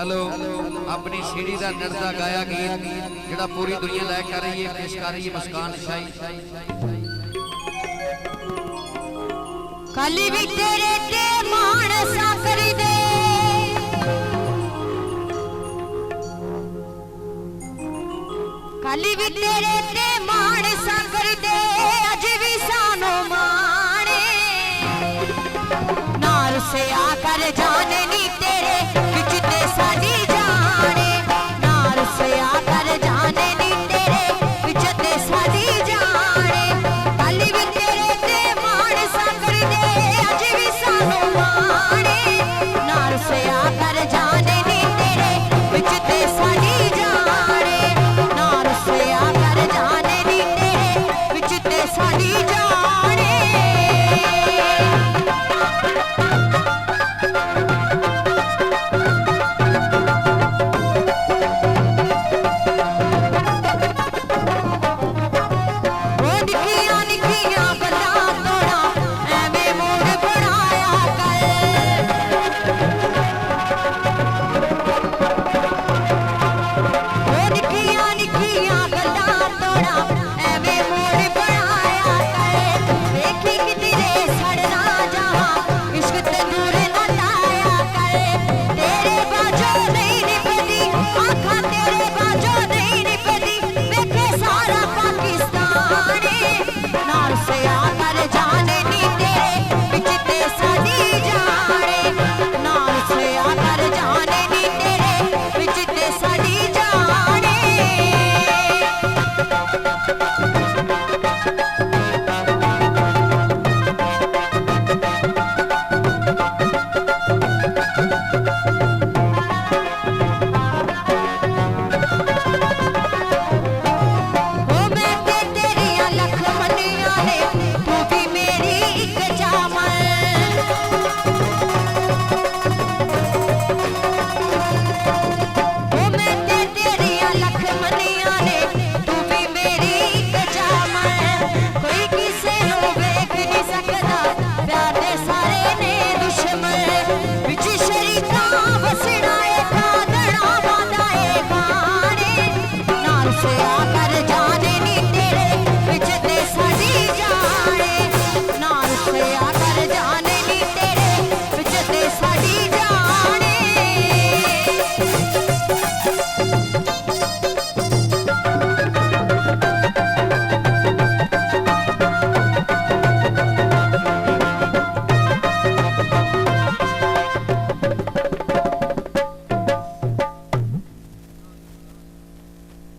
Hello अपनी सीढ़ी का नड़दा गाया गीत जिहड़ा पूरी दुनिया लाइक कर रही है, पेश कर रही है मुस्कान शाही। कली भी तेरे ते मानसा कर दे, कली भी तेरे ते मानसा कर दे, अज भी सानो माने नाल से आकर जाने नी तेरे विच ते साडी जाने, नाल से आकर